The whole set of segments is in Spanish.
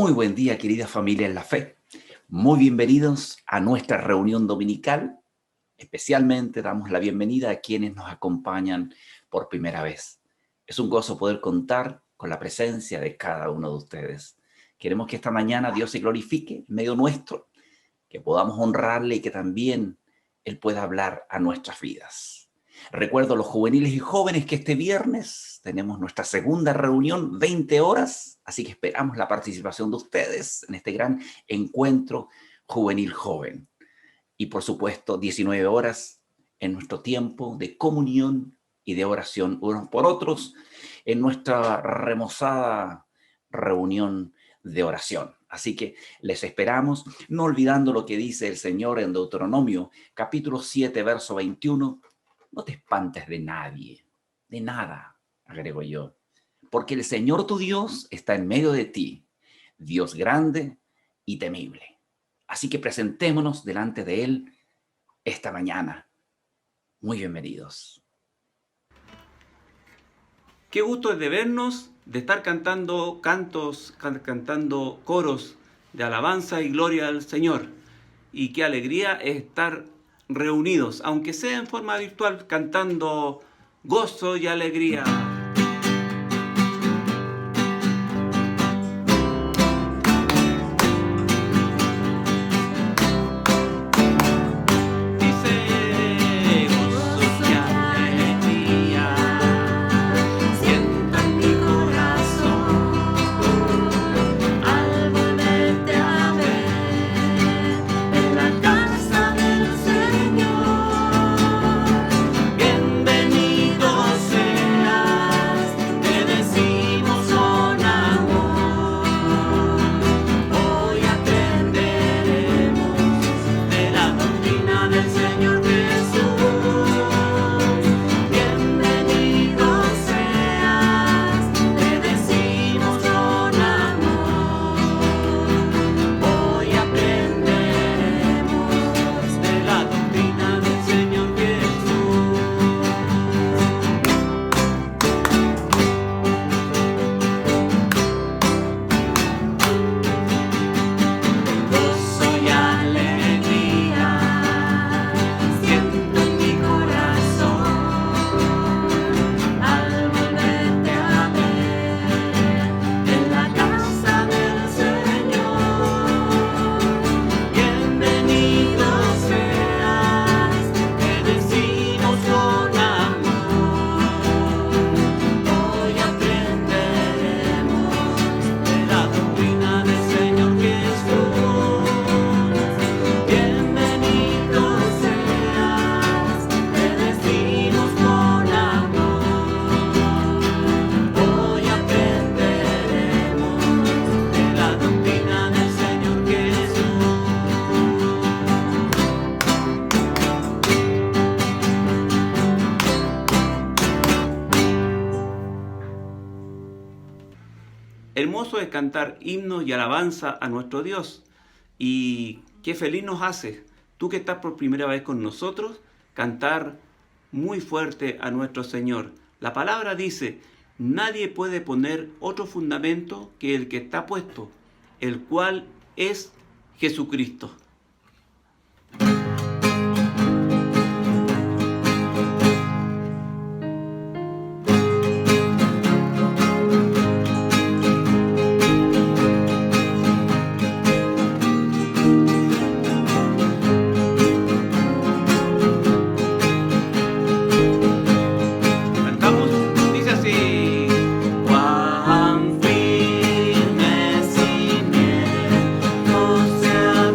Muy buen día, querida familia en la fe. Muy bienvenidos a nuestra reunión dominical. Especialmente damos la bienvenida a quienes nos acompañan por primera vez. Es un gozo poder contar con la presencia de cada uno de ustedes. Queremos que esta mañana Dios se glorifique en medio nuestro, que podamos honrarle y que también Él pueda hablar a nuestras vidas. Recuerdo a los juveniles y jóvenes que este viernes tenemos nuestra segunda reunión, 20 horas, así que esperamos la participación de ustedes en este gran encuentro juvenil joven. Y por supuesto, 19 horas en nuestro tiempo de comunión y de oración unos por otros en nuestra remozada reunión de oración. Así que les esperamos, no olvidando lo que dice el Señor en Deuteronomio, capítulo 7, verso 21. No te espantes de nadie, de nada, agrego yo, porque el Señor tu Dios está en medio de ti, Dios grande y temible. Así que presentémonos delante de Él esta mañana. Muy bienvenidos. Qué gusto es de vernos, de estar cantando cantando coros de alabanza y gloria al Señor. Y qué alegría es estar reunidos, aunque sea en forma virtual, cantando gozo y alegría. Hermoso es cantar himnos y alabanza a nuestro Dios. Y qué feliz nos hace, tú que estás por primera vez con nosotros, cantar muy fuerte a nuestro Señor. La palabra dice, nadie puede poner otro fundamento que el que está puesto, el cual es Jesucristo. Cuán firme cimiento se ha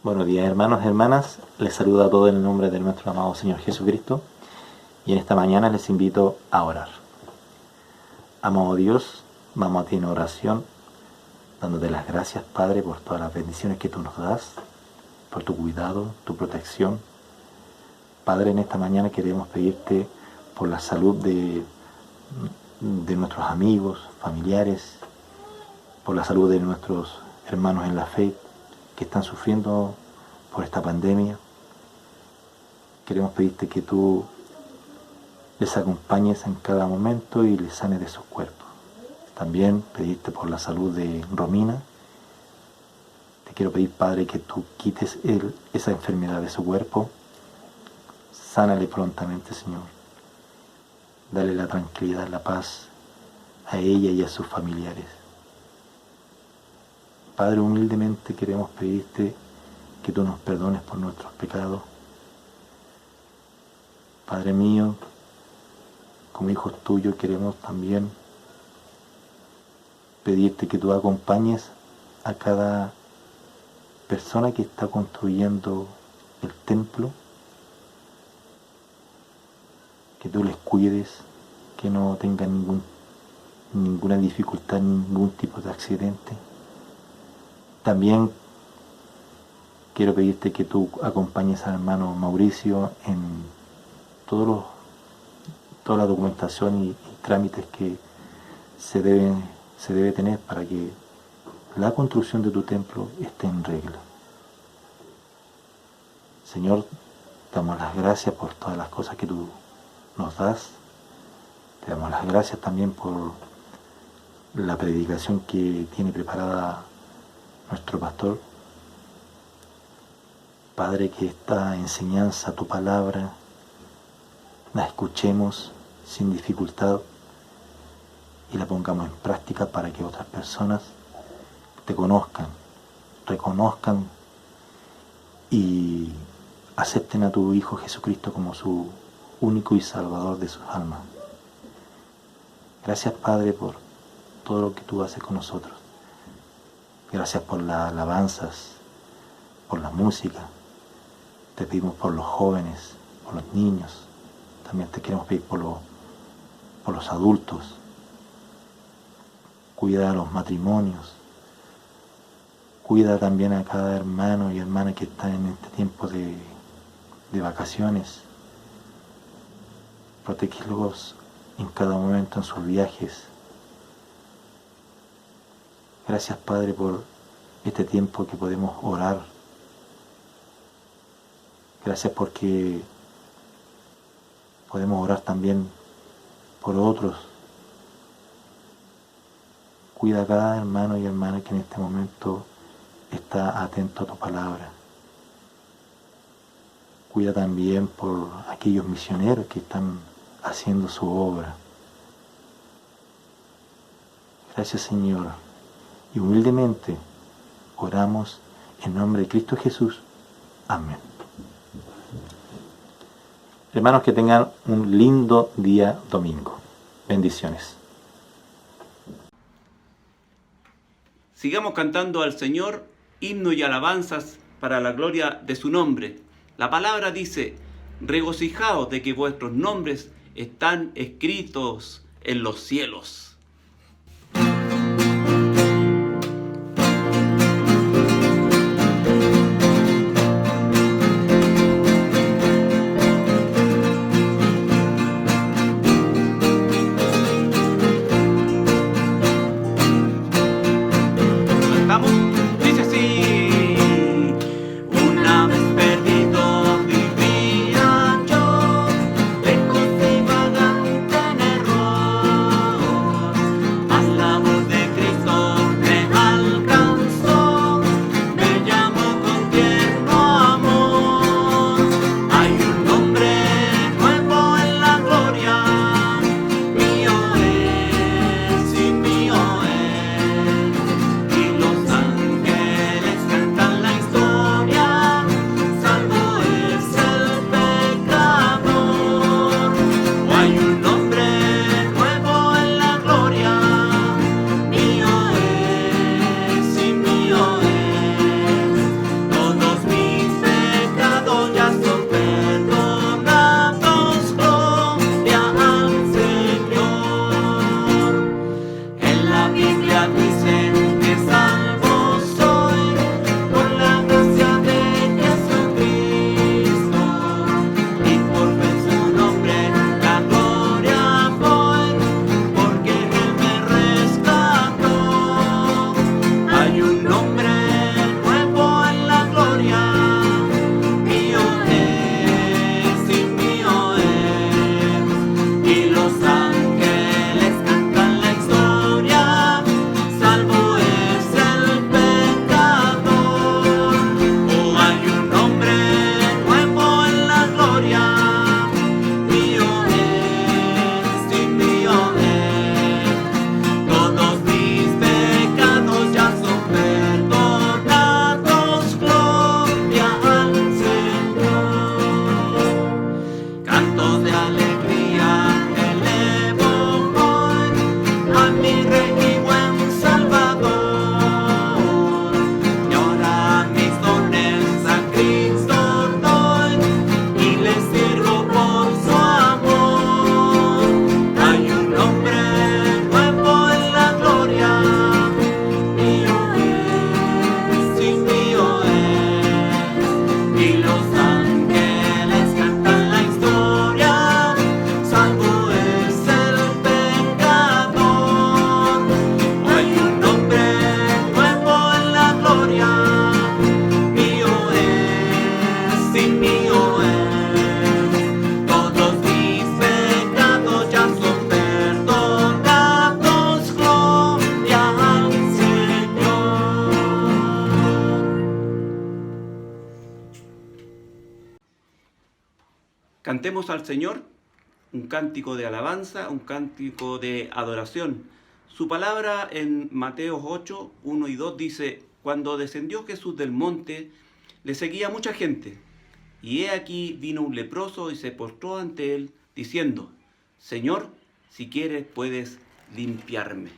Buenos días, hermanos y hermanas. Les saludo a todos en el nombre de nuestro amado Señor Jesucristo. Y en esta mañana les invito a orar. Amado Dios, vamos a ti en oración, dándote las gracias, Padre, por todas las bendiciones que tú nos das, por tu cuidado, tu protección. Padre, en esta mañana queremos pedirte por la salud de nuestros amigos, familiares, por la salud de nuestros hermanos en la fe que están sufriendo por esta pandemia. Queremos pedirte que tú les acompañes en cada momento y les sanes de sus cuerpos. También pedirte por la salud de Romina. Te quiero pedir, Padre, que tú quites esa enfermedad de su cuerpo. Sánale prontamente, Señor. Dale la tranquilidad, la paz a ella y a sus familiares. Padre, humildemente queremos pedirte que tú nos perdones por nuestros pecados. Padre mío, como hijos tuyos queremos también pedirte que tú acompañes a cada persona que está construyendo el templo, que tú les cuides, que no tengan ninguna dificultad, ningún tipo de accidente. También quiero pedirte que tú acompañes al hermano Mauricio en toda la documentación y trámites que se debe tener para que la construcción de tu templo esté en regla. Señor, te damos las gracias por todas las cosas que tú nos das. Te damos las gracias también por la predicación que tiene preparada nuestro pastor. Padre, que esta enseñanza, tu palabra, la escuchemos sin dificultad y la pongamos en práctica para que otras personas te conozcan, reconozcan y acepten a tu Hijo Jesucristo como su único y salvador de sus almas. Gracias, Padre, por todo lo que tú haces con nosotros. Gracias por las alabanzas, por la música. Te pedimos por los jóvenes, por los niños. También te queremos pedir por los adultos. Cuida a los matrimonios. Cuida también a cada hermano y hermana que está en este tiempo de vacaciones. Protégelos en cada momento en sus viajes. Gracias, Padre, por este tiempo que podemos orar. Gracias porque podemos orar también por otros. Cuida a cada hermano y hermana que en este momento está atento a tu palabra. Cuida también por aquellos misioneros que están haciendo su obra. Gracias, Señor. Y humildemente oramos en nombre de Cristo Jesús. Amén. Hermanos, que tengan un lindo día domingo. Bendiciones. Sigamos cantando al Señor himnos y alabanzas para la gloria de su nombre. La palabra dice: regocijaos de que vuestros nombres están escritos en los cielos. un nombre nuevo en la gloria. Mío es y mío es. Y los ángeles cantan la historia. Salvo es el pecador. Oh, hay un nombre nuevo en la gloria. Mío es y mío es. Todos mis pecados ya son perdonados. Gloria al Señor. Cantos de alegría elevo hoy a mi Rey y buen Salvador. Y ahora mis dones a Cristo doy y le sirvo por su amor. Hay un nombre nuevo en la gloria. Mío es y mío es. Y los ángeles cantan la historia. Salvo es el pecador. Hay un nombre nuevo en la gloria. Mío es y mío es. Todos mis pecados ya son perdonados. Gloria al Señor. Cantemos al Señor un cántico de alabanza, un cántico de adoración. Su palabra en Mateo 8, 1 y 2 dice: cuando descendió Jesús del monte, le seguía mucha gente. Y he aquí vino un leproso y se postró ante él, diciendo: Señor, si quieres puedes limpiarme.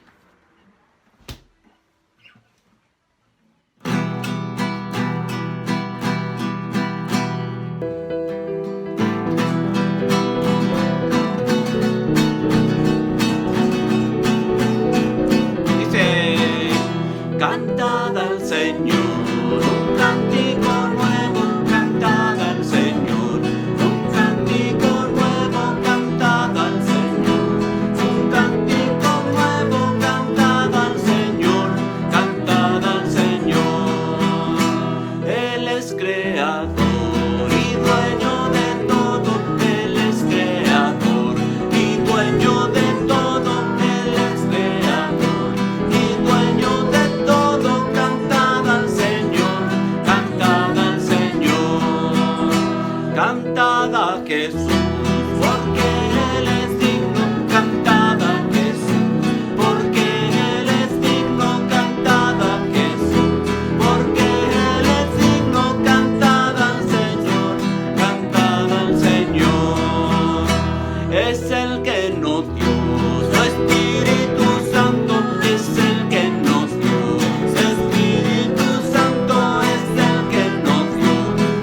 Dice: cantad al Señor un cántico nuevo, cantad al Señor un cántico nuevo, cantad al Señor un cántico nuevo, cantad al Señor, cantad al Señor. Él es creador y dueño de todo, Él es creador y dueño de todo, Él es creador y dueño de todo. Cantad al Señor, cantad al Señor. Cantad a Jesús, porque Él es digno. Cantad a Jesús, porque Él es digno. Cantad a Jesús, porque Él es digno. Cantad al Señor, cantad al Señor. Es el que nos dio su Espíritu Santo, es el que nos dio su Espíritu Santo, es el que nos dio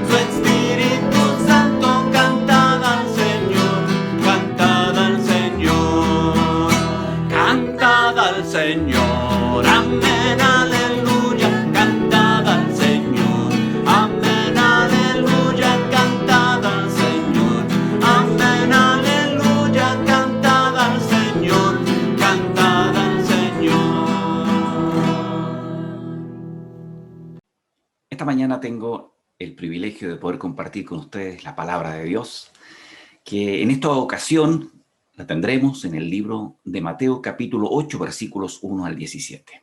su Espíritu Santo. Cantad al Señor, cantad al Señor, cantad al Señor, amén, aleluya, cantad al Señor, amén, aleluya, cantad al Señor, amén, aleluya, cantad al Señor, cantad al Señor. Esta mañana tengo el privilegio de poder compartir con ustedes la palabra de Dios, que en esta ocasión la tendremos en el libro de Mateo capítulo 8, versículos 1 al 17.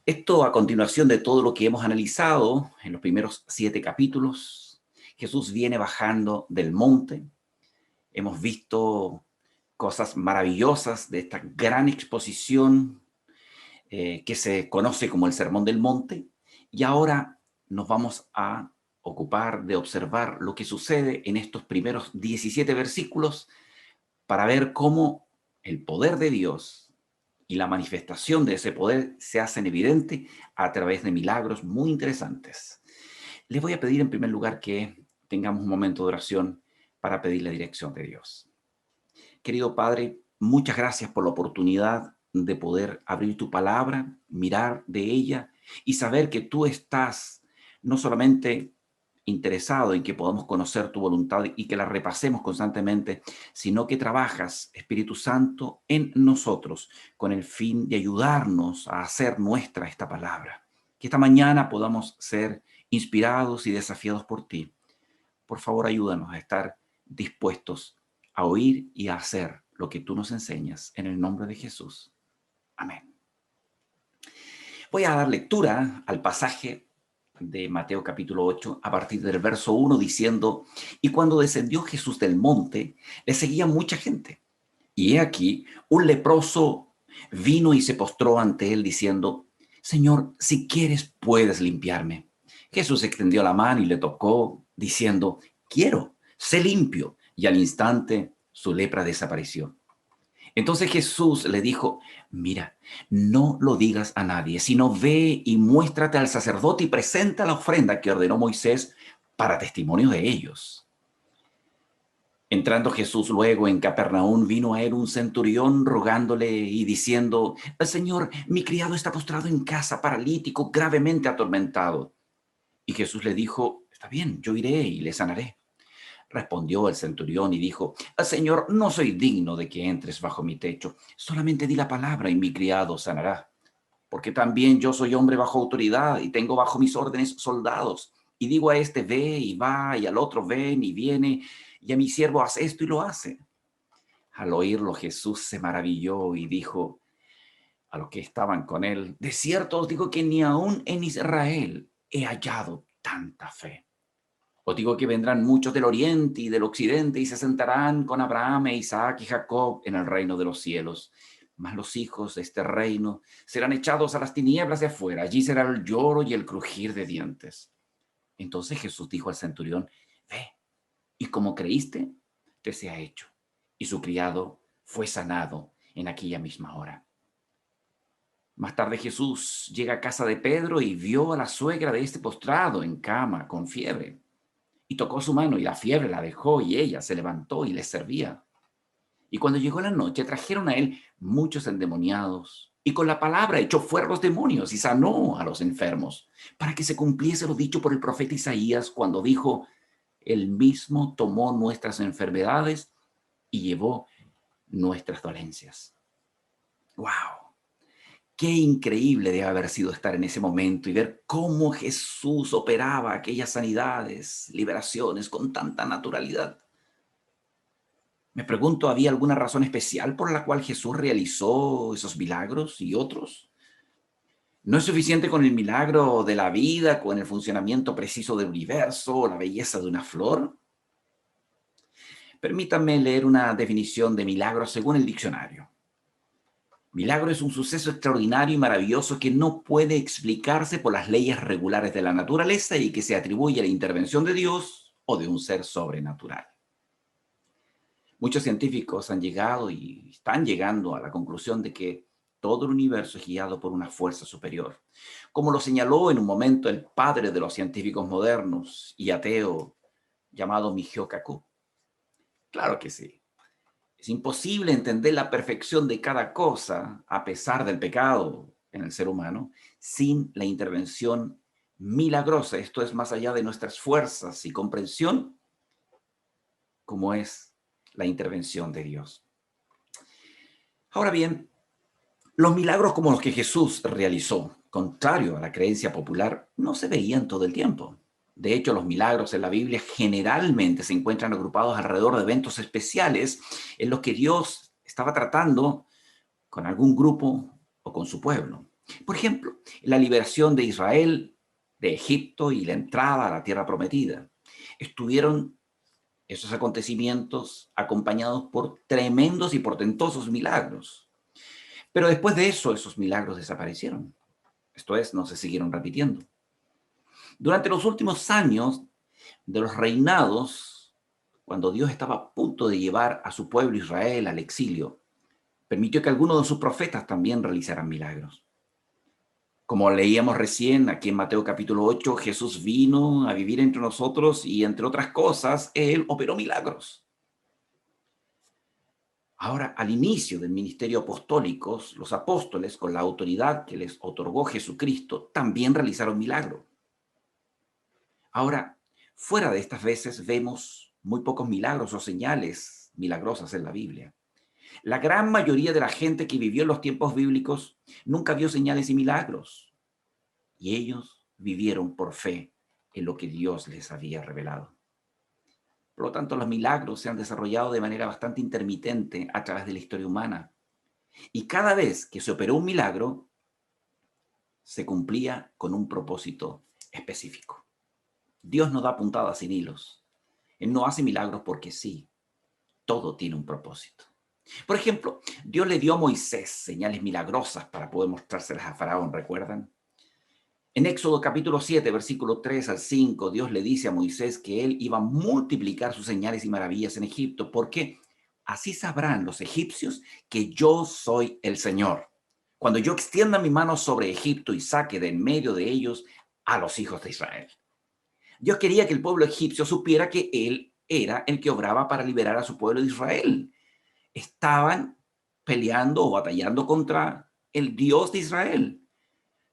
Esto a continuación de todo lo que hemos analizado en los primeros 7 capítulos. Jesús viene bajando del monte. Hemos visto cosas maravillosas de esta gran exposición que se conoce como el Sermón del Monte. Y ahora nos vamos a ocupar de observar lo que sucede en estos primeros 17 versículos para ver cómo el poder de Dios y la manifestación de ese poder se hacen evidente a través de milagros muy interesantes. Les voy a pedir en primer lugar que tengamos un momento de oración para pedir la dirección de Dios. Querido Padre, muchas gracias por la oportunidad de poder abrir tu palabra, mirar de ella y saber que tú estás no solamente interesado en que podamos conocer tu voluntad y que la repasemos constantemente, sino que trabajas, Espíritu Santo, en nosotros con el fin de ayudarnos a hacer nuestra esta palabra. Que esta mañana podamos ser inspirados y desafiados por ti. Por favor, ayúdanos a estar dispuestos a oír y a hacer lo que tú nos enseñas en el nombre de Jesús. Amén. Voy a dar lectura al pasaje de Mateo capítulo 8 a partir del verso 1 diciendo: y cuando descendió Jesús del monte, le seguía mucha gente. Y he aquí, un leproso vino y se postró ante él diciendo: Señor, si quieres, puedes limpiarme. Jesús extendió la mano y le tocó, diciendo: quiero, sé limpio. Y al instante su lepra desapareció. Entonces Jesús le dijo: mira, no lo digas a nadie, sino ve y muéstrate al sacerdote y presenta la ofrenda que ordenó Moisés para testimonio de ellos. Entrando Jesús luego en Capernaum, vino a él un centurión rogándole y diciendo: Señor, mi criado está postrado en casa, paralítico, gravemente atormentado. Y Jesús le dijo: está bien, yo iré y le sanaré. Respondió el centurión y dijo: Señor, no soy digno de que entres bajo mi techo. Solamente di la palabra y mi criado sanará. Porque también yo soy hombre bajo autoridad y tengo bajo mis órdenes soldados. Y digo a este: ve y va, y al otro: ven y viene, y a mi siervo: haz esto, y lo hace. Al oírlo, Jesús se maravilló y dijo a los que estaban con él: de cierto os digo que ni aún en Israel he hallado tanta fe. Os digo que vendrán muchos del oriente y del occidente y se sentarán con Abraham, Isaac y Jacob en el reino de los cielos. Mas los hijos de este reino serán echados a las tinieblas de afuera. Allí será el lloro y el crujir de dientes. Entonces Jesús dijo al centurión: ve, y como creíste, te sea hecho. Y su criado fue sanado en aquella misma hora. Más tarde Jesús llega a casa de Pedro y vio a la suegra de este postrado en cama con fiebre. Y tocó su mano y la fiebre la dejó y ella se levantó y les servía. Y cuando llegó la noche trajeron a él muchos endemoniados y con la palabra echó fuera los demonios y sanó a los enfermos, para que se cumpliese lo dicho por el profeta Isaías cuando dijo: él mismo tomó nuestras enfermedades y llevó nuestras dolencias. ¡Wow! Qué increíble debe haber sido estar en ese momento y ver cómo Jesús operaba aquellas sanidades, liberaciones con tanta naturalidad. Me pregunto, ¿había alguna razón especial por la cual Jesús realizó esos milagros y otros? ¿No es suficiente con el milagro de la vida, con el funcionamiento preciso del universo o la belleza de una flor? Permítanme leer una definición de milagro según el diccionario. Milagro es un suceso extraordinario y maravilloso que no puede explicarse por las leyes regulares de la naturaleza y que se atribuye a la intervención de Dios o de un ser sobrenatural. Muchos científicos han llegado y están llegando a la conclusión de que todo el universo es guiado por una fuerza superior, como lo señaló en un momento el padre de los científicos modernos y ateo llamado Michio Kaku. Claro que sí. Es imposible entender la perfección de cada cosa, a pesar del pecado en el ser humano, sin la intervención milagrosa. Esto es más allá de nuestras fuerzas y comprensión, como es la intervención de Dios. Ahora bien, los milagros como los que Jesús realizó, contrario a la creencia popular, no se veían todo el tiempo. De hecho, los milagros en la Biblia generalmente se encuentran agrupados alrededor de eventos especiales en los que Dios estaba tratando con algún grupo o con su pueblo. Por ejemplo, la liberación de Israel de Egipto y la entrada a la tierra prometida. Estuvieron esos acontecimientos acompañados por tremendos y portentosos milagros. Pero después de eso, esos milagros desaparecieron. Esto es, no se siguieron repitiendo. Durante los últimos años de los reinados, cuando Dios estaba a punto de llevar a su pueblo Israel al exilio, permitió que algunos de sus profetas también realizaran milagros. Como leíamos recién aquí en Mateo capítulo 8, Jesús vino a vivir entre nosotros y, entre otras cosas, Él operó milagros. Ahora, al inicio del ministerio apostólico, los apóstoles, con la autoridad que les otorgó Jesucristo, también realizaron milagros. Ahora, fuera de estas veces vemos muy pocos milagros o señales milagrosas en la Biblia. La gran mayoría de la gente que vivió en los tiempos bíblicos nunca vio señales y milagros. y ellos vivieron por fe en lo que Dios les había revelado. Por lo tanto, los milagros se han desarrollado de manera bastante intermitente a través de la historia humana. Y cada vez que se operó un milagro, se cumplía con un propósito específico. Dios no da puntadas sin hilos. Él no hace milagros porque sí. Todo tiene un propósito. Por ejemplo, Dios le dio a Moisés señales milagrosas para poder mostrárselas a Faraón, ¿recuerdan? En Éxodo capítulo 7, versículo 3 al 5, Dios le dice a Moisés que él iba a multiplicar sus señales y maravillas en Egipto, porque así sabrán los egipcios que yo soy el Señor, cuando yo extienda mi mano sobre Egipto y saque de en medio de ellos a los hijos de Israel. Dios quería que el pueblo egipcio supiera que él era el que obraba para liberar a su pueblo de Israel. Estaban peleando o batallando contra el Dios de Israel.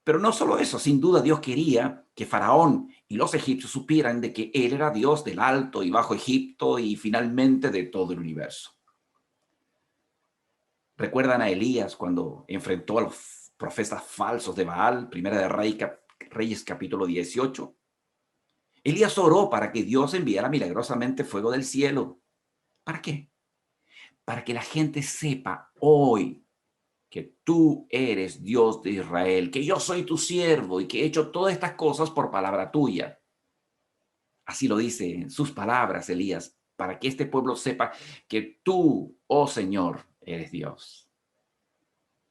Pero no solo eso, sin duda Dios quería que Faraón y los egipcios supieran de que él era Dios del alto y bajo Egipto y finalmente de todo el universo. ¿Recuerdan a Elías cuando enfrentó a los profetas falsos de Baal? Primera de Reyes capítulo 18. Elías oró para que Dios enviara milagrosamente fuego del cielo. ¿Para qué? Para que la gente sepa hoy que tú eres Dios de Israel, que yo soy tu siervo y que he hecho todas estas cosas por palabra tuya. Así lo dice en sus palabras Elías, para que este pueblo sepa que tú, oh Señor, eres Dios.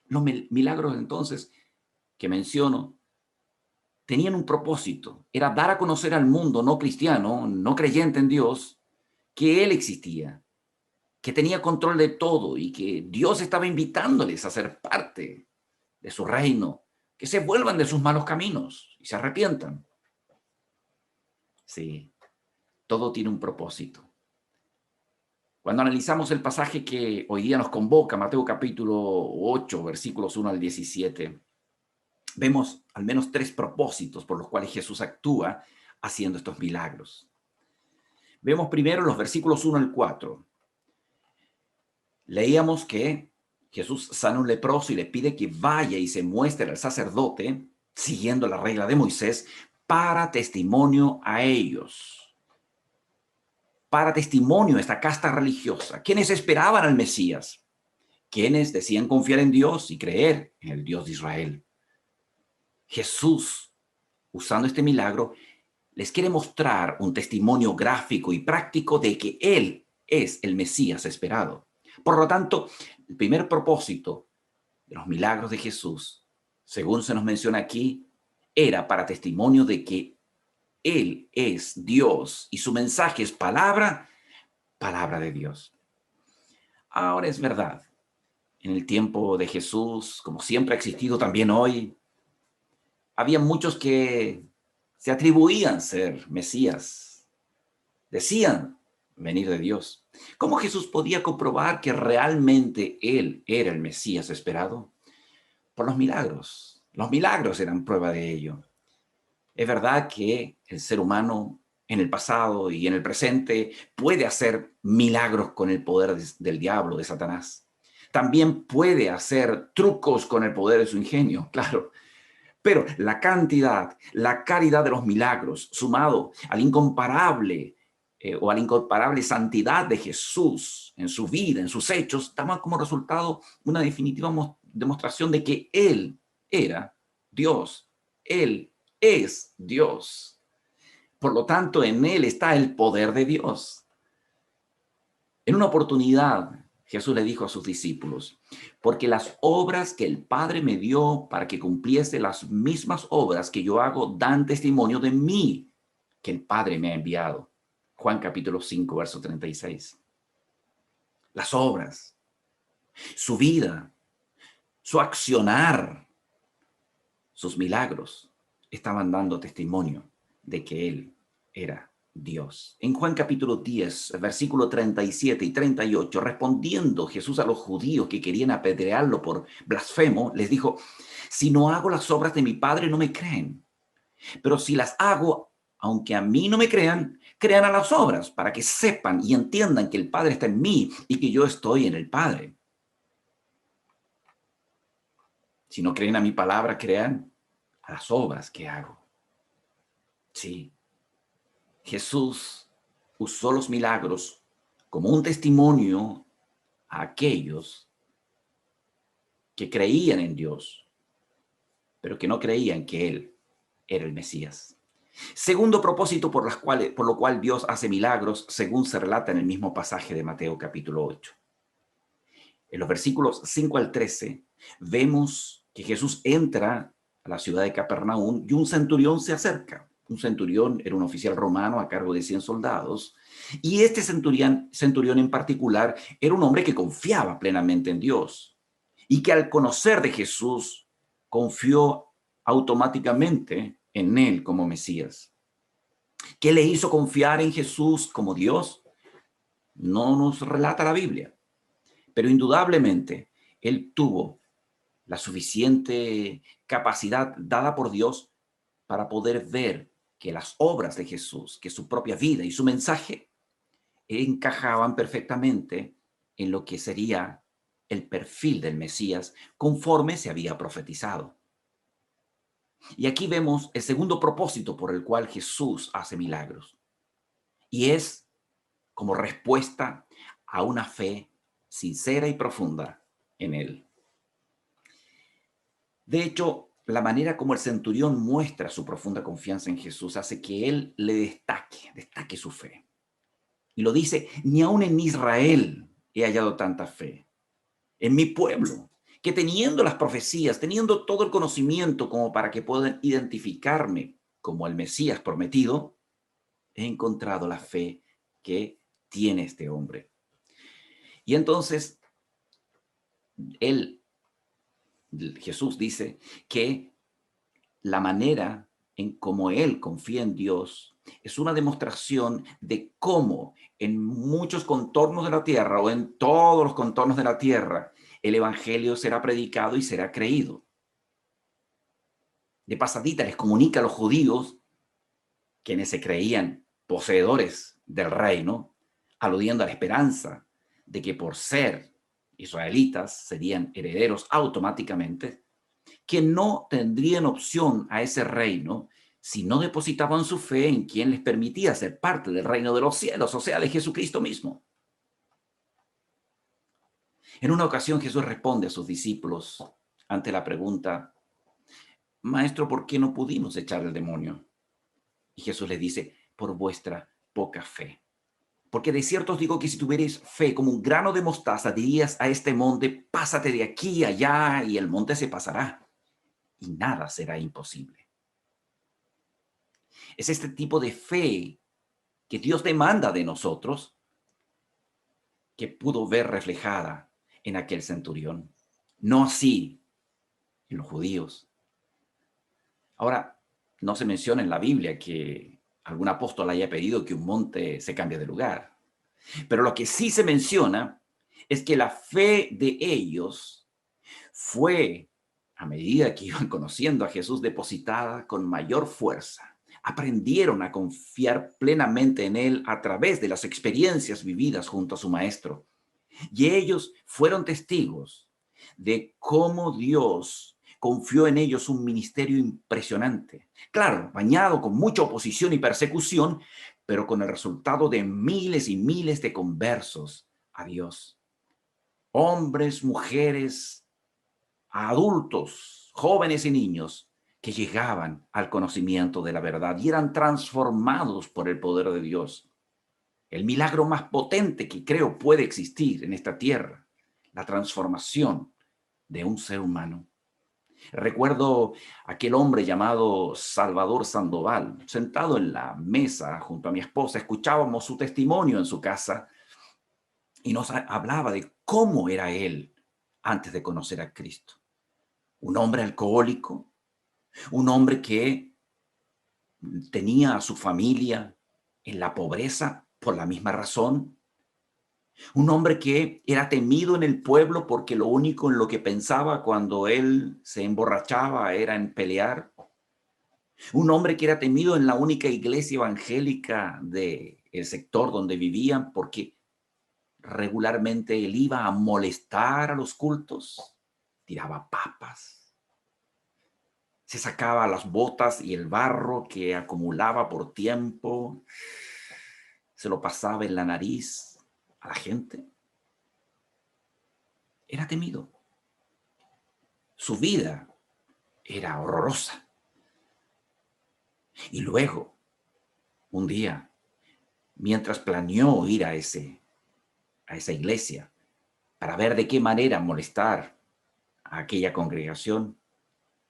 Los milagros entonces que menciono tenían un propósito, era dar a conocer al mundo no cristiano, no creyente en Dios, que Él existía, que tenía control de todo y que Dios estaba invitándoles a ser parte de su reino, que se vuelvan de sus malos caminos y se arrepientan. Sí, todo tiene un propósito. Cuando analizamos el pasaje que hoy día nos convoca, Mateo capítulo 8, versículos 1 al 17, vemos al menos 3 propósitos por los cuales Jesús actúa haciendo estos milagros. Vemos primero los versículos 1 al 4. Leíamos que Jesús sana a un leproso y le pide que vaya y se muestre al sacerdote, siguiendo la regla de Moisés, para testimonio a ellos. Para testimonio a esta casta religiosa. ¿Quiénes esperaban al Mesías? ¿Quiénes decían confiar en Dios y creer en el Dios de Israel? Jesús, usando este milagro, les quiere mostrar un testimonio gráfico y práctico de que Él es el Mesías esperado. Por lo tanto, el primer propósito de los milagros de Jesús, según se nos menciona aquí, era para testimonio de que Él es Dios y su mensaje es palabra de Dios. Ahora es verdad, en el tiempo de Jesús, como siempre ha existido también hoy, había muchos que se atribuían ser Mesías, decían venir de Dios. ¿Cómo Jesús podía comprobar que realmente Él era el Mesías esperado? Por los milagros. Los milagros eran prueba de ello. Es verdad que el ser humano en el pasado y en el presente puede hacer milagros con el poder del diablo, de Satanás. También puede hacer trucos con el poder de su ingenio, claro. Pero la cantidad, la calidad de los milagros, sumado al incomparable o a la incomparable santidad de Jesús en su vida, en sus hechos, daba como resultado una definitiva demostración de que Él era Dios. Él es Dios. Por lo tanto, en Él está el poder de Dios. En una oportunidad, Jesús le dijo a sus discípulos, porque las obras que el Padre me dio para que cumpliese las mismas obras que yo hago dan testimonio de mí, que el Padre me ha enviado. Juan capítulo 5, verso 36. Las obras, su vida, su accionar, sus milagros, estaban dando testimonio de que Él era Dios. En Juan capítulo 10, versículo 37 y 38, respondiendo Jesús a los judíos que querían apedrearlo por blasfemo, les dijo, si no hago las obras de mi Padre no me creen, pero si las hago, aunque a mí no me crean, crean a las obras para que sepan y entiendan que el Padre está en mí y que yo estoy en el Padre. Si no creen a mi palabra, crean a las obras que hago. Sí, Jesús usó los milagros como un testimonio a aquellos que creían en Dios, pero que no creían que Él era el Mesías. Segundo propósito por lo cual Dios hace milagros, según se relata en el mismo pasaje de Mateo capítulo 8. En los versículos 5 al 13 vemos que Jesús entra a la ciudad de Capernaum y un centurión se acerca. Un centurión era un oficial romano a cargo de 100 soldados. Y este centurión en particular era un hombre que confiaba plenamente en Dios y que al conocer de Jesús confió automáticamente en él como Mesías. ¿Qué le hizo confiar en Jesús como Dios? No nos relata la Biblia, pero indudablemente él tuvo la suficiente capacidad dada por Dios para poder ver que las obras de Jesús, que su propia vida y su mensaje encajaban perfectamente en lo que sería el perfil del Mesías conforme se había profetizado. Y aquí vemos el segundo propósito por el cual Jesús hace milagros. Y es como respuesta a una fe sincera y profunda en Él. De hecho, la manera como el centurión muestra su profunda confianza en Jesús hace que Él le destaque su fe. Y lo dice, ni aún en Israel he hallado tanta fe. En mi pueblo, que teniendo las profecías, teniendo todo el conocimiento como para que puedan identificarme como el Mesías prometido, he encontrado la fe que tiene este hombre. Y entonces, Jesús dice que la manera en cómo él confía en Dios es una demostración de cómo en muchos contornos de la tierra o en todos los contornos de la tierra el evangelio será predicado y será creído. De pasadita les comunica a los judíos, quienes se creían poseedores del reino, aludiendo a la esperanza de que por ser israelitas serían herederos automáticamente, que no tendrían opción a ese reino si no depositaban su fe en quien les permitía ser parte del reino de los cielos, o sea, de Jesucristo mismo. En una ocasión Jesús responde a sus discípulos ante la pregunta, Maestro, ¿por qué no pudimos echar el demonio? Y Jesús les dice, por vuestra poca fe. Porque de cierto os digo que si tuvierais fe como un grano de mostaza, dirías a este monte, pásate de aquí a allá, y el monte se pasará, y nada será imposible. Es este tipo de fe que Dios demanda de nosotros que pudo ver reflejada en aquel centurión. No así en los judíos. Ahora, no se menciona en la Biblia que algún apóstol haya pedido que un monte se cambie de lugar. Pero lo que sí se menciona es que la fe de ellos fue, a medida que iban conociendo a Jesús, depositada con mayor fuerza. Aprendieron a confiar plenamente en Él a través de las experiencias vividas junto a su Maestro. Y ellos fueron testigos de cómo Dios confió en ellos un ministerio impresionante. Claro, bañado con mucha oposición y persecución, pero con el resultado de miles y miles de conversos a Dios. Hombres, mujeres, adultos, jóvenes y niños que llegaban al conocimiento de la verdad y eran transformados por el poder de Dios. El milagro más potente que creo puede existir en esta tierra, la transformación de un ser humano. Recuerdo aquel hombre llamado Salvador Sandoval, sentado en la mesa junto a mi esposa, escuchábamos su testimonio en su casa y nos hablaba de cómo era él antes de conocer a Cristo. Un hombre alcohólico, un hombre que tenía a su familia en la pobreza por la misma razón. Un hombre que era temido en el pueblo porque lo único en lo que pensaba cuando él se emborrachaba era en pelear. Un hombre que era temido en la única iglesia evangélica del sector donde vivían porque regularmente él iba a molestar a los cultos, tiraba papas. Se sacaba las botas y el barro que acumulaba por tiempo, se lo pasaba en la nariz a la gente. Era temido. Su vida era horrorosa. Y luego, un día, mientras planeó ir a esa iglesia para ver de qué manera molestar a aquella congregación,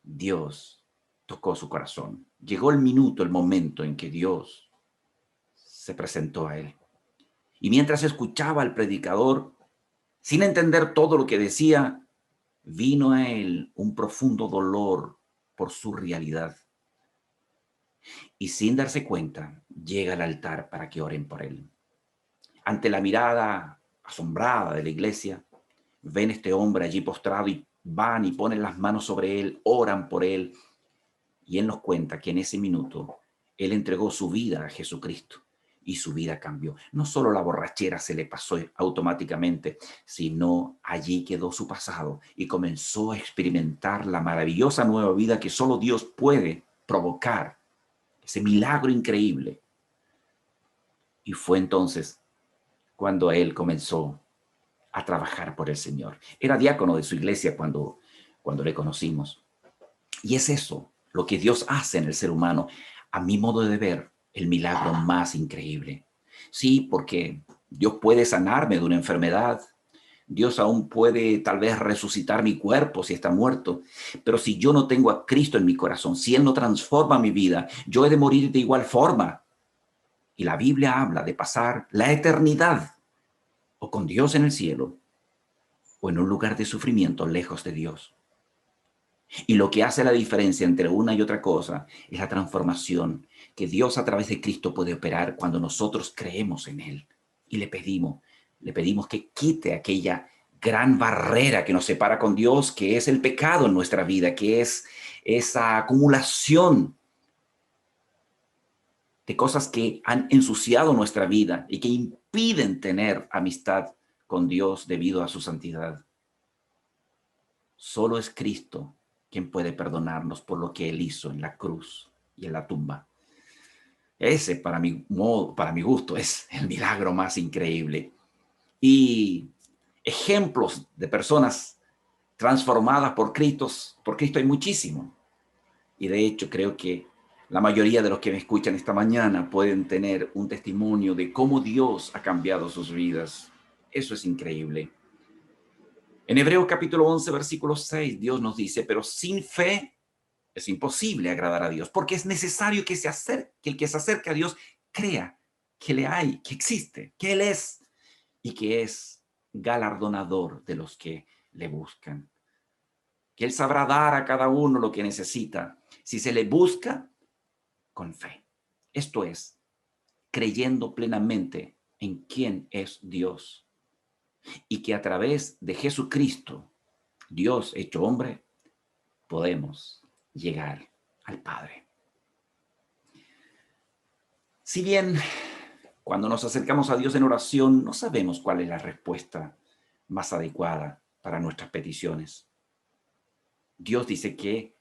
Dios tocó su corazón. Llegó el minuto, el momento en que Dios se presentó a él. Y mientras escuchaba al predicador, sin entender todo lo que decía, vino a él un profundo dolor por su realidad. Y sin darse cuenta, llega al altar para que oren por él. Ante la mirada asombrada de la iglesia, ven este hombre allí postrado y van y ponen las manos sobre él, oran por él. Y él nos cuenta que en ese minuto él entregó su vida a Jesucristo y su vida cambió. No solo la borrachera se le pasó automáticamente, sino allí quedó su pasado y comenzó a experimentar la maravillosa nueva vida que solo Dios puede provocar, ese milagro increíble. Y fue entonces cuando él comenzó a trabajar por el Señor. Era diácono de su iglesia cuando le conocimos. Y es eso lo que Dios hace en el ser humano, a mi modo de ver, el milagro más increíble. Sí, porque Dios puede sanarme de una enfermedad. Dios aún puede tal vez resucitar mi cuerpo si está muerto. Pero si yo no tengo a Cristo en mi corazón, si Él no transforma mi vida, yo he de morir de igual forma. Y la Biblia habla de pasar la eternidad o con Dios en el cielo o en un lugar de sufrimiento lejos de Dios. Y lo que hace la diferencia entre una y otra cosa es la transformación que Dios a través de Cristo puede operar cuando nosotros creemos en Él y le pedimos que quite aquella gran barrera que nos separa con Dios, que es el pecado en nuestra vida, que es esa acumulación de cosas que han ensuciado nuestra vida y que impiden tener amistad con Dios debido a su santidad. Solo es Cristo quien puede perdonarnos por lo que Él hizo en la cruz y en la tumba. Ese, para mi gusto, es el milagro más increíble. Y ejemplos de personas transformadas por Cristo hay muchísimo. Y de hecho creo que la mayoría de los que me escuchan esta mañana pueden tener un testimonio de cómo Dios ha cambiado sus vidas. Eso es increíble. En Hebreos capítulo 11, versículo 6, Dios nos dice, pero sin fe es imposible agradar a Dios, porque es necesario que el que se acerque a Dios crea que le hay, que existe, que Él es y que es galardonador de los que le buscan. Que Él sabrá dar a cada uno lo que necesita si se le busca con fe. Esto es, creyendo plenamente en quién es Dios y que a través de Jesucristo, Dios hecho hombre, podemos llegar al Padre. Si bien cuando nos acercamos a Dios en oración no sabemos cuál es la respuesta más adecuada para nuestras peticiones, Dios dice que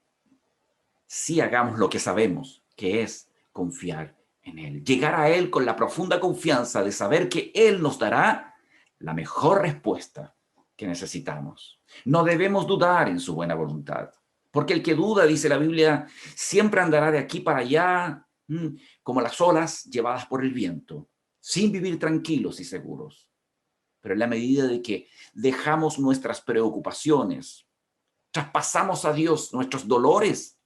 sí hagamos lo que sabemos, que es confiar en Él. Llegar a Él con la profunda confianza de saber que Él nos dará la mejor respuesta que necesitamos. No debemos dudar en su buena voluntad, porque el que duda, dice la Biblia, siempre andará de aquí para allá, como las olas llevadas por el viento, sin vivir tranquilos y seguros. Pero en la medida de que dejamos nuestras preocupaciones, traspasamos a Dios nuestros dolores,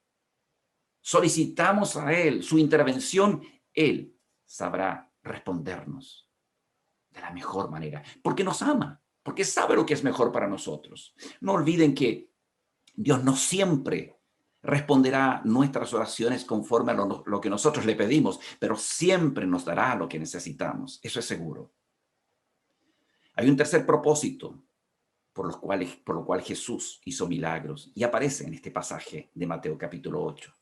solicitamos a Él su intervención, Él sabrá respondernos de la mejor manera, porque nos ama, porque sabe lo que es mejor para nosotros. No olviden que Dios no siempre responderá nuestras oraciones conforme a lo que nosotros le pedimos, pero siempre nos dará lo que necesitamos, eso es seguro. Hay un tercer propósito por lo cual Jesús hizo milagros y aparece en este pasaje de Mateo capítulo 8,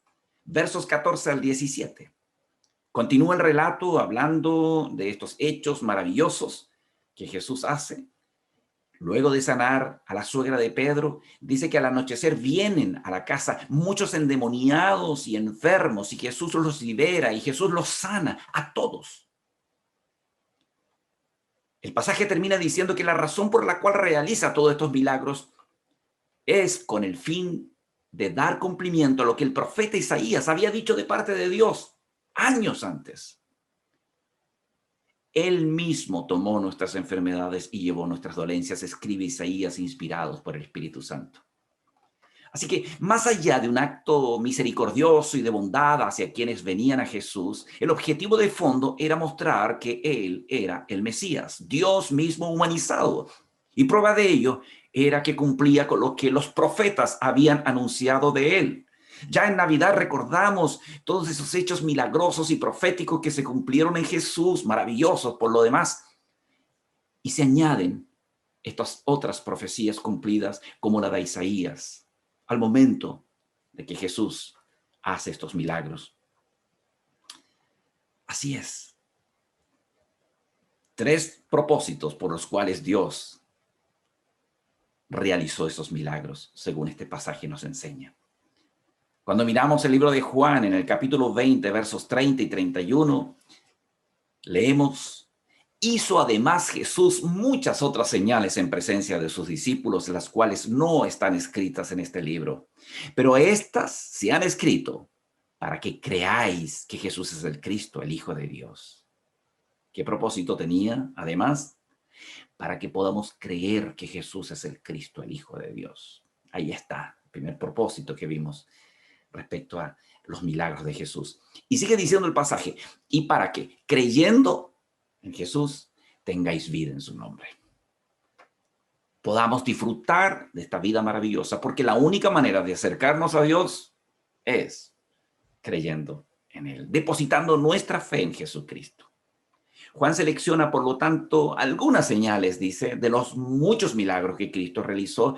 versos 14 al 17. Continúa el relato hablando de estos hechos maravillosos que Jesús hace. Luego de sanar a la suegra de Pedro, dice que al anochecer vienen a la casa muchos endemoniados y enfermos y Jesús los libera y Jesús los sana a todos. El pasaje termina diciendo que la razón por la cual realiza todos estos milagros es con el fin de dar cumplimiento a lo que el profeta Isaías había dicho de parte de Dios años antes. Él mismo tomó nuestras enfermedades y llevó nuestras dolencias, escribe Isaías, inspirados por el Espíritu Santo. Así que más allá de un acto misericordioso y de bondad hacia quienes venían a Jesús, el objetivo de fondo era mostrar que Él era el Mesías, Dios mismo humanizado. Y prueba de ello era que cumplía con lo que los profetas habían anunciado de Él. Ya en Navidad recordamos todos esos hechos milagrosos y proféticos que se cumplieron en Jesús, maravillosos por lo demás. Y se añaden estas otras profecías cumplidas como la de Isaías, al momento de que Jesús hace estos milagros. Así es. 3 propósitos por los cuales Dios realizó esos milagros, según este pasaje nos enseña. Cuando miramos el libro de Juan en el capítulo 20, versos 30 y 31, leemos: hizo además Jesús muchas otras señales en presencia de sus discípulos, las cuales no están escritas en este libro. Pero estas se han escrito para que creáis que Jesús es el Cristo, el Hijo de Dios. ¿Qué propósito tenía, además? Para que podamos creer que Jesús es el Cristo, el Hijo de Dios. Ahí está, el primer propósito que vimos respecto a los milagros de Jesús. Y sigue diciendo el pasaje: y para que, creyendo en Jesús, tengáis vida en su nombre. Podamos disfrutar de esta vida maravillosa, porque la única manera de acercarnos a Dios es creyendo en Él, depositando nuestra fe en Jesucristo. Juan selecciona, por lo tanto, algunas señales, dice, de los muchos milagros que Cristo realizó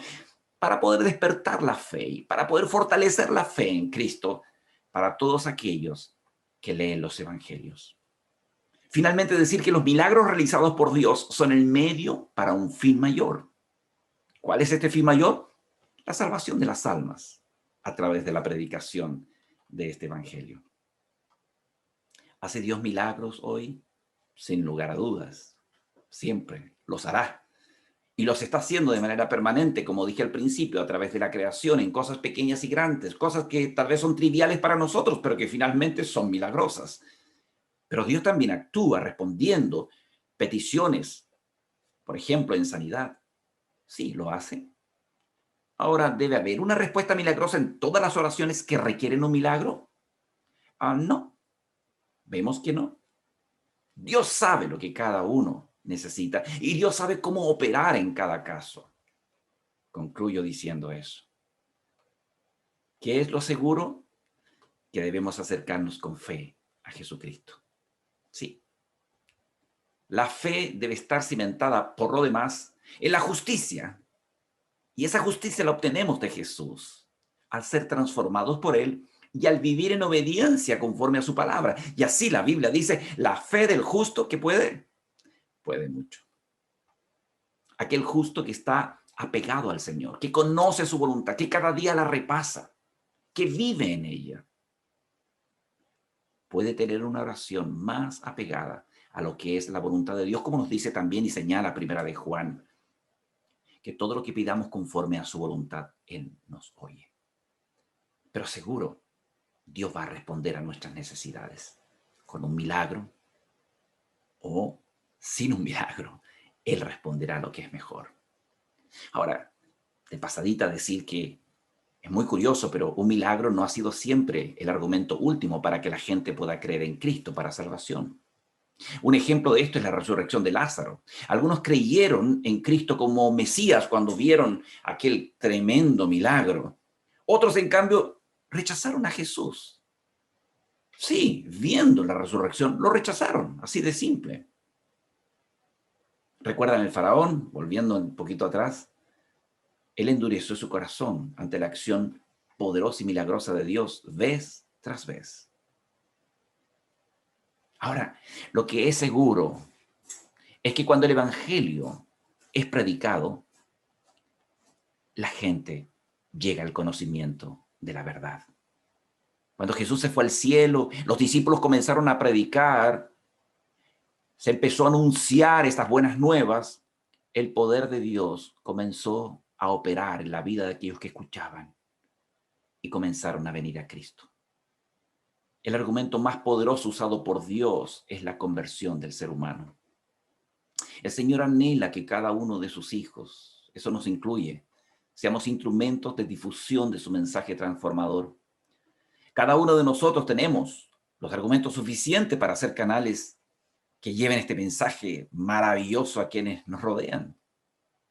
para poder despertar la fe y para poder fortalecer la fe en Cristo para todos aquellos que leen los evangelios. Finalmente, decir que los milagros realizados por Dios son el medio para un fin mayor. ¿Cuál es este fin mayor? La salvación de las almas a través de la predicación de este evangelio. ¿Hace Dios milagros hoy? Sin lugar a dudas. Siempre los hará. Y los está haciendo de manera permanente, como dije al principio, a través de la creación, en cosas pequeñas y grandes, cosas que tal vez son triviales para nosotros, pero que finalmente son milagrosas. Pero Dios también actúa respondiendo peticiones, por ejemplo, en sanidad. Sí, lo hace. Ahora, ¿debe haber una respuesta milagrosa en todas las oraciones que requieren un milagro? No. Vemos que no. Dios sabe lo que cada uno necesita y Dios sabe cómo operar en cada caso. Concluyo diciendo eso. ¿Qué es lo seguro? Que debemos acercarnos con fe a Jesucristo. Sí. La fe debe estar cimentada, por lo demás, en la justicia. Y esa justicia la obtenemos de Jesús al ser transformados por Él y al vivir en obediencia conforme a su palabra. Y así la Biblia dice: la fe del justo, que puede mucho. Aquel justo que está apegado al Señor, que conoce su voluntad, que cada día la repasa, que vive en ella, puede tener una oración más apegada a lo que es la voluntad de Dios, como nos dice también y señala Primera de Juan, que todo lo que pidamos conforme a su voluntad, Él nos oye. Pero seguro, Dios va a responder a nuestras necesidades con un milagro o sin un milagro. Él responderá a lo que es mejor. Ahora, de pasadita decir que es muy curioso, pero un milagro no ha sido siempre el argumento último para que la gente pueda creer en Cristo para salvación. Un ejemplo de esto es la resurrección de Lázaro. Algunos creyeron en Cristo como Mesías cuando vieron aquel tremendo milagro. Otros, en cambio, rechazaron a Jesús. Sí, viendo la resurrección, lo rechazaron, así de simple. ¿Recuerdan el faraón? Volviendo un poquito atrás, él endureció su corazón ante la acción poderosa y milagrosa de Dios vez tras vez. Ahora, lo que es seguro es que cuando el evangelio es predicado, la gente llega al conocimiento de la verdad. Cuando Jesús se fue al cielo, los discípulos comenzaron a predicar, se empezó a anunciar estas buenas nuevas, el poder de Dios comenzó a operar en la vida de aquellos que escuchaban y comenzaron a venir a Cristo. El argumento más poderoso usado por Dios es la conversión del ser humano. El Señor anhela que cada uno de sus hijos, eso nos incluye, seamos instrumentos de difusión de su mensaje transformador. Cada uno de nosotros tenemos los argumentos suficientes para ser canales que lleven este mensaje maravilloso a quienes nos rodean.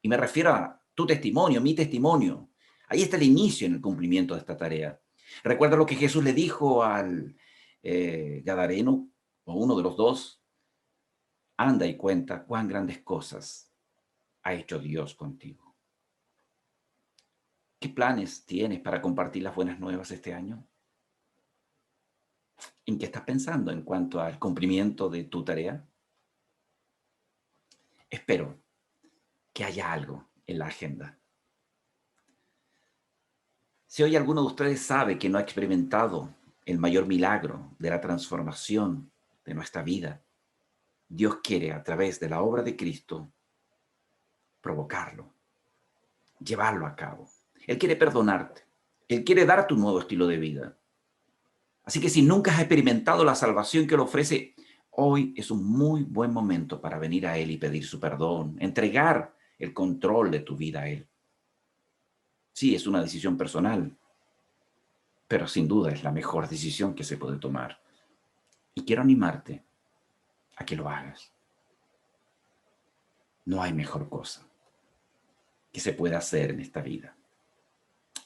Y me refiero a tu testimonio, mi testimonio. Ahí está el inicio en el cumplimiento de esta tarea. Recuerda lo que Jesús le dijo al Gadareno, o uno de los dos. Anda y cuenta cuán grandes cosas ha hecho Dios contigo. ¿Qué planes tienes para compartir las buenas nuevas este año? ¿En qué estás pensando en cuanto al cumplimiento de tu tarea? Espero que haya algo en la agenda. Si hoy alguno de ustedes sabe que no ha experimentado el mayor milagro de la transformación de nuestra vida, Dios quiere, a través de la obra de Cristo, provocarlo, llevarlo a cabo. Él quiere perdonarte. Él quiere darte un nuevo estilo de vida. Así que si nunca has experimentado la salvación que Él ofrece, hoy es un muy buen momento para venir a Él y pedir su perdón, entregar el control de tu vida a Él. Sí, es una decisión personal, pero sin duda es la mejor decisión que se puede tomar. Y quiero animarte a que lo hagas. No hay mejor cosa que se pueda hacer en esta vida.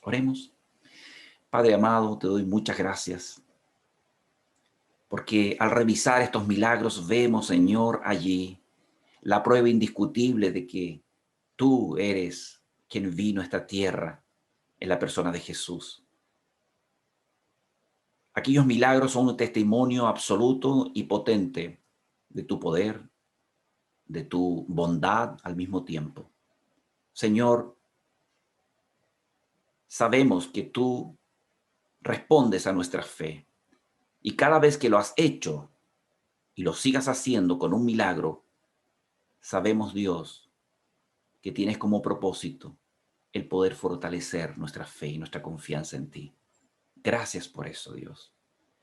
Oremos. Padre amado, te doy muchas gracias, porque al revisar estos milagros vemos, Señor, allí la prueba indiscutible de que tú eres quien vino a esta tierra en la persona de Jesús. Aquellos milagros son un testimonio absoluto y potente de tu poder, de tu bondad al mismo tiempo. Señor, sabemos que tú respondes a nuestra fe y cada vez que lo has hecho y lo sigas haciendo con un milagro, sabemos, Dios, que tienes como propósito el poder fortalecer nuestra fe y nuestra confianza en ti. Gracias por eso, Dios.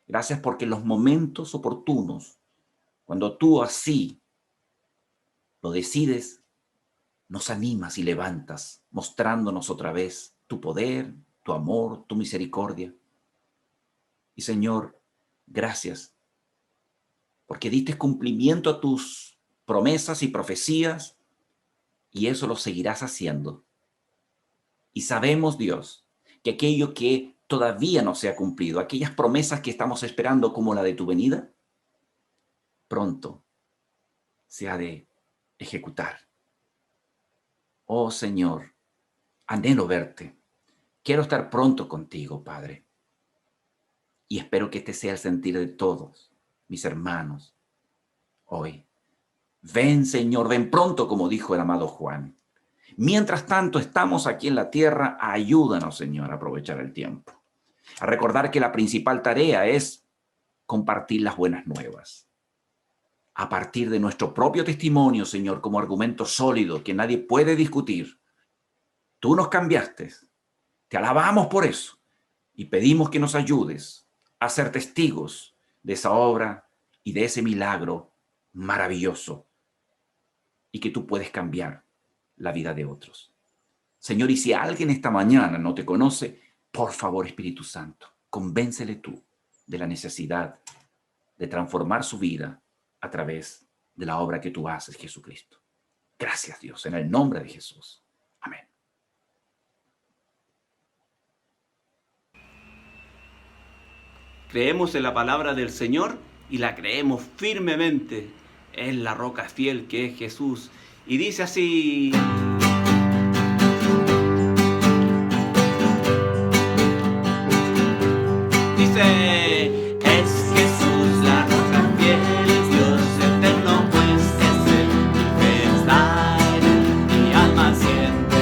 Gracias porque en los momentos oportunos, cuando tú así lo decides, nos animas y levantas, mostrándonos otra vez tu poder, tu amor, tu misericordia. Y Señor, gracias, porque diste cumplimiento a tus promesas y profecías, y eso lo seguirás haciendo. Y sabemos, Dios, que aquello que todavía no se ha cumplido, aquellas promesas que estamos esperando como la de tu venida, pronto se ha de ejecutar. Oh Señor, anhelo verte. Quiero estar pronto contigo, Padre. Y espero que este sea el sentir de todos mis hermanos hoy. Ven, Señor, ven pronto, como dijo el amado Juan. Mientras tanto estamos aquí en la tierra, ayúdanos, Señor, a aprovechar el tiempo. A recordar que la principal tarea es compartir las buenas nuevas. A partir de nuestro propio testimonio, Señor, como argumento sólido que nadie puede discutir. Tú nos cambiaste. Te alabamos por eso y pedimos que nos ayudes a ser testigos de esa obra y de ese milagro maravilloso y que tú puedes cambiar la vida de otros. Señor, y si alguien esta mañana no te conoce, por favor, Espíritu Santo, convéncele tú de la necesidad de transformar su vida a través de la obra que tú haces, Jesucristo. Gracias, Dios, en el nombre de Jesús. Amén. Creemos en la palabra del Señor y la creemos firmemente. Es la roca fiel que es Jesús. Y dice así... Dice, es Jesús la roca fiel, Dios eterno, pues es el que está en mi alma siempre.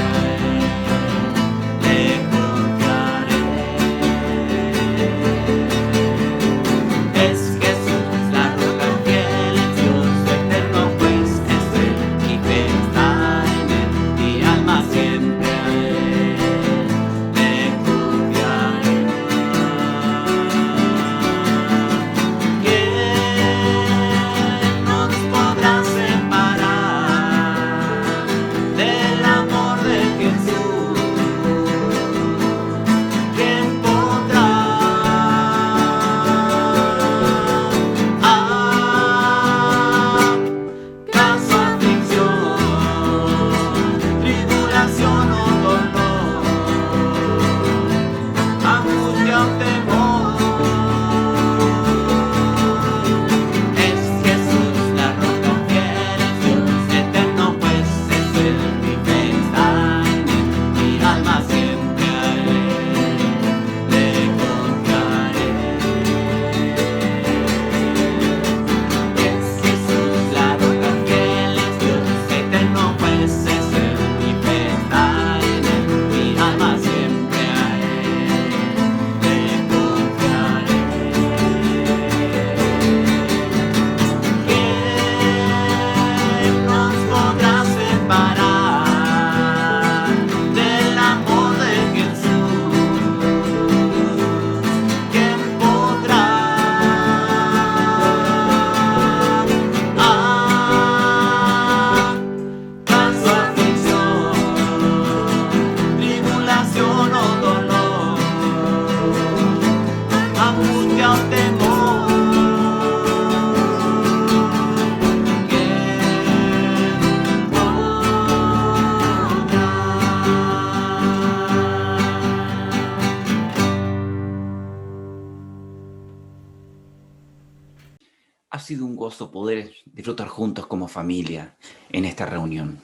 Ha sido un gozo poder disfrutar juntos como familia en esta reunión.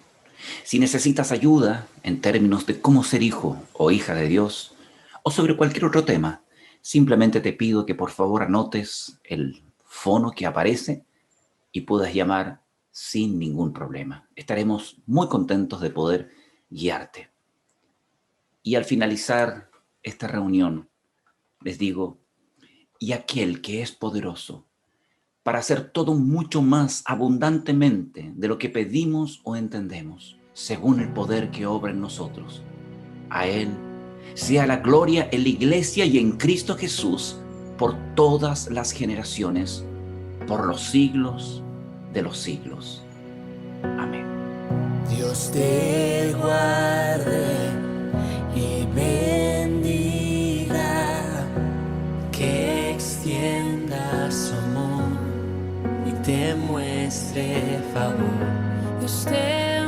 Si necesitas ayuda en términos de cómo ser hijo o hija de Dios o sobre cualquier otro tema, simplemente te pido que por favor anotes el fono que aparece y puedas llamar sin ningún problema. Estaremos muy contentos de poder guiarte. Y al finalizar esta reunión, les digo, y aquel que es poderoso para hacer todo mucho más abundantemente de lo que pedimos o entendemos, según el poder que obra en nosotros. A Él sea la gloria en la Iglesia y en Cristo Jesús por todas las generaciones, por los siglos de los siglos. Amén. Dios te guarde y bendiga, que extienda su amor y te muestre favor. Dios te